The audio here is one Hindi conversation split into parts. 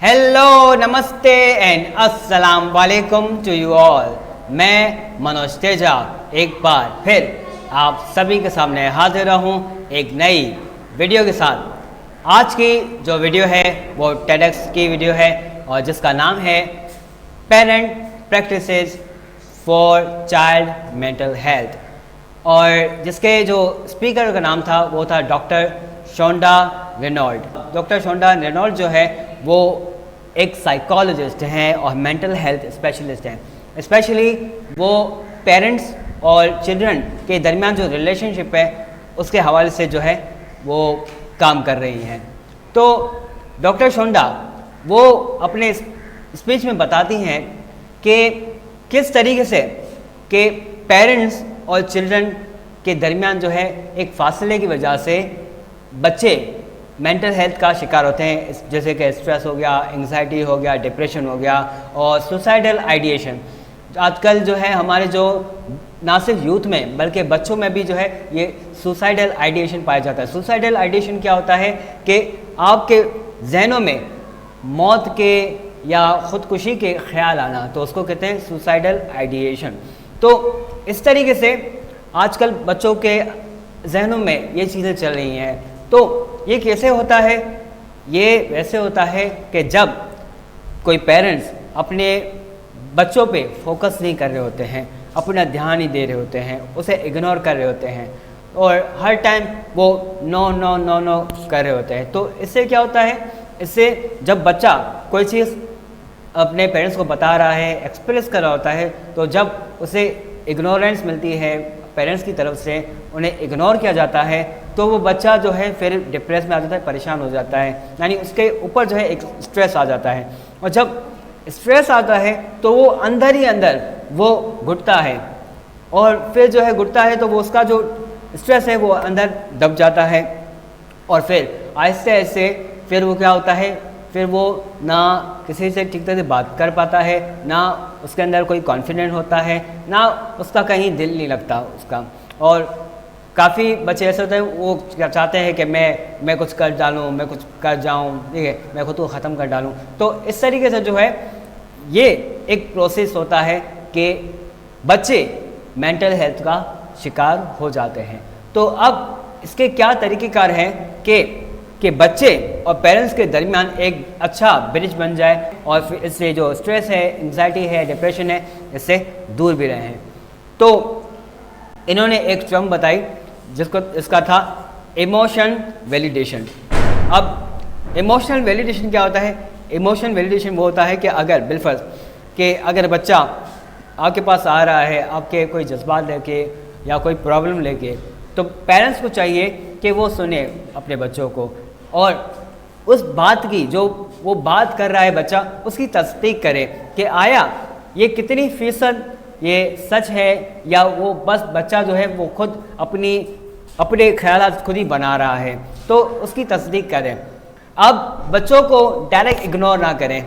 हेलो, नमस्ते एंड अस्सलाम वालेकुम टू यू ऑल। मैं मनोज तेजा एक बार फिर आप सभी के सामने हाजिर हूँ एक नई वीडियो के साथ। आज की जो वीडियो है वो टेडक्स की वीडियो है और जिसका नाम है parent practices for child mental health, और जिसके जो स्पीकर का नाम था वो था डॉक्टर शोंडा रेनॉल्ड। डॉक्टर शोंडा रेनॉल्ड जो है वो एक साइकोलॉजिस्ट हैं और मेंटल हेल्थ स्पेशलिस्ट हैं। स्पेशली वो पेरेंट्स और चिल्ड्रन के दरमियान जो रिलेशनशिप है उसके हवाले से जो है वो काम कर रही हैं। तो डॉक्टर शोंडा वो अपने स्पीच में बताती हैं कि किस तरीके से कि पेरेंट्स और चिल्ड्रन के दरमियान जो है एक फासले की वजह से बच्चे मेंटल हेल्थ का शिकार होते हैं, जैसे कि स्ट्रेस हो गया, एंग्जाइटी हो गया, डिप्रेशन हो गया और सुसाइडल आइडिएशन। आजकल जो है हमारे जो ना सिर्फ यूथ में बल्कि बच्चों में भी जो है ये सुसाइडल आइडिएशन पाया जाता है। सुसाइडल आइडिएशन क्या होता है कि आपके जहनों में मौत के या ख़ुदकुशी के ख्याल आना, तो उसको कहते हैं सुसाइडल आइडिएशन। तो इस तरीके से आजकल बच्चों के जहनों में ये चीज़ें चल रही हैं। तो ये कैसे होता है? ये वैसे होता है कि जब कोई पेरेंट्स अपने बच्चों पे फोकस नहीं कर रहे होते हैं, अपना ध्यान नहीं दे रहे होते हैं, उसे इग्नोर कर रहे होते हैं और हर टाइम वो नो नो नो नो कर रहे होते हैं। तो इससे क्या होता है? इससे जब बच्चा कोई चीज़ अपने पेरेंट्स को बता रहा है, एक्सप्रेस कर रहा होता है, तो जब उसे इग्नोरेंस मिलती है पेरेंट्स की तरफ से, उन्हें इग्नोर किया जाता है, तो वो बच्चा जो है फिर डिप्रेस में आ जाता है, परेशान हो जाता है, यानी उसके ऊपर जो है एक स्ट्रेस आ जाता है। और जब स्ट्रेस आता है तो वो अंदर ही अंदर वो घुटता है और फिर जो है घुटता है तो वो उसका जो स्ट्रेस है वो अंदर दब जाता है और फिर आहिस्ते आहिस्ते फिर वो क्या होता है, फिर वो ना किसी से ठीक तरह से बात कर पाता है, ना उसके अंदर कोई कॉन्फिडेंट होता है, ना उसका कहीं दिल नहीं लगता उसका। और काफ़ी बच्चे ऐसे होते हैं वो चाहते हैं कि मैं कुछ कर डालूँ, मैं कुछ कर जाऊँ, ठीक है, मैं खुद को ख़त्म कर डालूँ। तो इस तरीके से जो है ये एक प्रोसेस होता है कि बच्चे मेंटल हेल्थ का शिकार हो जाते हैं। तो अब इसके क्या तरीक़ेकार हैं कि बच्चे और पेरेंट्स के दरमियान एक अच्छा ब्रिज बन जाए और फिर इससे जो स्ट्रेस है, एंग्जाइटी है, डिप्रेशन है, इससे दूर भी रहें। तो इन्होंने एक टर्म बताई इसका था इमोशन वैलिडेशन। अब इमोशनल वैलिडेशन क्या होता है? इमोशन वैलिडेशन वो होता है कि अगर बिलफर्ज कि अगर बच्चा आपके पास आ रहा है आपके कोई जज्बात लेके या कोई प्रॉब्लम लेके, तो पेरेंट्स को चाहिए कि वो सुने अपने बच्चों को और उस बात की जो वो बात कर रहा है बच्चा, उसकी तस्दीक करे कि आया ये कितनी फीसद ये सच है या वो बस बच्चा जो है वो खुद अपने ख्यालात खुद ही बना रहा है, तो उसकी तस्दीक करें। अब बच्चों को डायरेक्ट इग्नोर ना करें,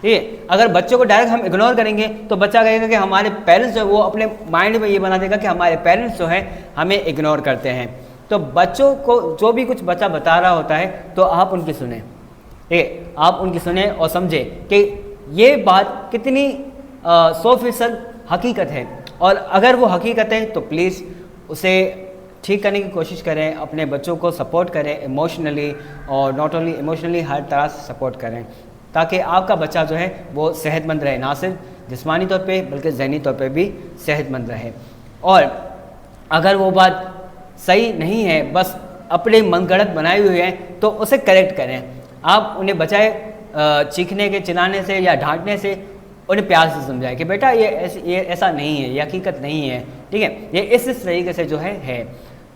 ठीक है। अगर बच्चों को डायरेक्ट हम इग्नोर करेंगे तो बच्चा कहेगा कि हमारे पेरेंट्स जो, वो अपने माइंड में ये बना देगा कि हमारे पेरेंट्स जो है हमें इग्नोर करते हैं। तो बच्चों को जो भी कुछ बच्चा बता रहा होता है तो आप उनकी सुने, ठीक है, आप उनकी सुने और समझे कि ये बात कितनी 100% हकीकत है, और अगर वो हकीकत है तो प्लीज़ उसे ठीक करने की कोशिश करें, अपने बच्चों को सपोर्ट करें इमोशनली, और नॉट ओनली इमोशनली हर तरह से सपोर्ट करें ताकि आपका बच्चा जो है वो सेहतमंद रहे, ना सिर्फ जिस्मानी तौर पे बल्कि ज़हनी तौर पे भी सेहतमंद रहे। और अगर वो बात सही नहीं है, बस अपने मनगढ़ंत बनाए हुए हैं, तो उसे करेक्ट करें। आप उन्हें बचाए चीखने के, चिल्लाने से या डांटने से, उन्हें प्यार से समझाएं कि बेटा ये ऐसा नहीं है, ये हकीकत नहीं है, ठीक है, ये इस तरीके से जो है।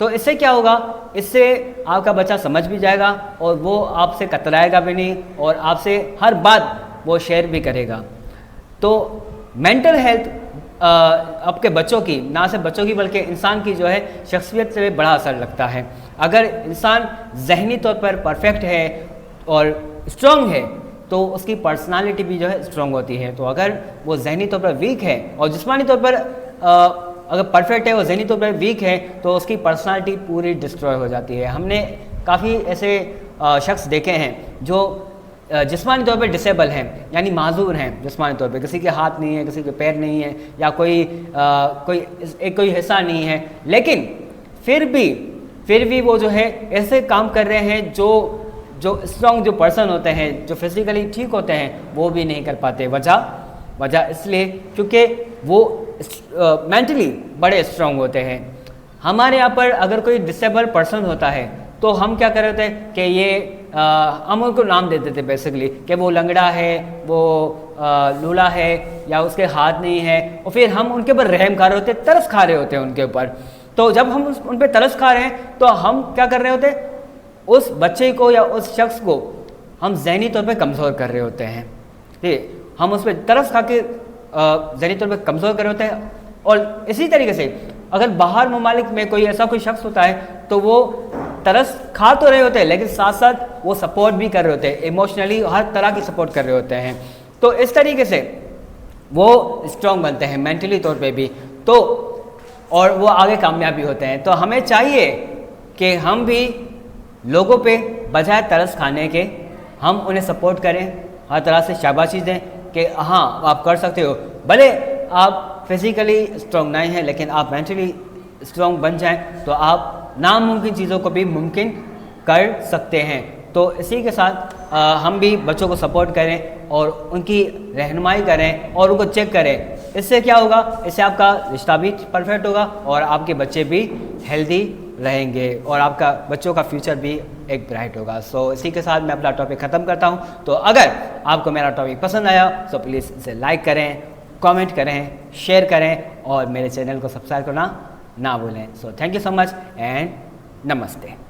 तो इससे क्या होगा? इससे आपका बच्चा समझ भी जाएगा और वो आपसे कतराएगा भी नहीं और आपसे हर बात वो शेयर भी करेगा। तो मेंटल हेल्थ आपके बच्चों की, ना सिर्फ बच्चों की बल्कि इंसान की जो है शख्सियत से बड़ा असर लगता है। अगर इंसान जहनी तौर पर परफेक्ट है और स्ट्रॉन्ग है तो उसकी पर्सनालिटी भी जो है स्ट्रॉन्ग होती है। तो अगर वो जहनी तौर पर वीक है और जिस्मानी तौर पर अगर परफेक्ट है और जहनी तौर पर वीक है तो उसकी पर्सनालिटी पूरी डिस्ट्रॉय हो जाती है। हमने काफ़ी ऐसे शख्स देखे हैं जो जिस्मानी तौर पे डिसेबल हैं, यानी माजूर हैं जिस्मानी तौर पे, किसी के हाथ नहीं है, किसी के पैर नहीं है, या कोई हिस्सा नहीं है, लेकिन फिर भी वो जो है ऐसे काम कर रहे हैं जो स्ट्रॉन्ग जो पर्सन होते हैं, जो फिजिकली ठीक होते हैं, वो भी नहीं कर पाते। वजह इसलिए क्योंकि वो मेंटली बड़े स्ट्रॉन्ग होते हैं। हमारे यहाँ पर अगर कोई डिसेबल पर्सन होता है तो हम क्या कर रहे थे कि ये हम उनको नाम देते थे बेसिकली कि वो लंगड़ा है, वो लूला है, या उसके हाथ नहीं है, और फिर हम उनके ऊपर रहम खा रहे होते, तरस खा रहे होते हैं उनके ऊपर। तो जब हम उन पर तरस खा रहे हैं तो हम क्या कर रहे होते, उस बच्चे को या उस शख्स को हम ज़हनी तौर पे कमज़ोर कर रहे होते हैं। ठीक है, हम उस पर तरस खा के ज़हनी तौर पे कमज़ोर कर रहे होते हैं। और इसी तरीके से अगर बाहर ममालिक में कोई ऐसा कोई शख्स होता है तो वो तरस खा तो रहे होते हैं, लेकिन साथ साथ वो सपोर्ट भी कर रहे होते हैं, इमोशनली हर तरह की सपोर्ट कर रहे होते हैं। तो इस तरीके से वो स्ट्रॉन्ग बनते हैं मेंटली तौर पे भी, तो और वो आगे कामयाबी होते हैं। तो हमें चाहिए कि हम भी लोगों पे बजाय तरस खाने के हम उन्हें सपोर्ट करें, हर तरह से शाबाशी दें कि हाँ आप कर सकते हो। भले आप फिज़िकली स्ट्रॉन्ग नहीं हैं, लेकिन आप मेंटली स्ट्रॉन्ग बन जाएं तो आप नामुमकिन चीज़ों को भी मुमकिन कर सकते हैं। तो इसी के साथ हम भी बच्चों को सपोर्ट करें और उनकी रहनुमाई करें और उनको चेक करें। इससे क्या होगा, इससे आपका रिश्ता भी परफेक्ट होगा और आपके बच्चे भी हेल्दी रहेंगे और आपका बच्चों का फ्यूचर भी एक ब्राइट होगा। सो इसी के साथ मैं अपना टॉपिक ख़त्म करता हूँ। तो अगर आपको मेरा टॉपिक पसंद आया तो प्लीज़ इसे लाइक करें, कमेंट करें, शेयर करें और मेरे चैनल को सब्सक्राइब करना ना भूलें। So thank you so much and नमस्ते।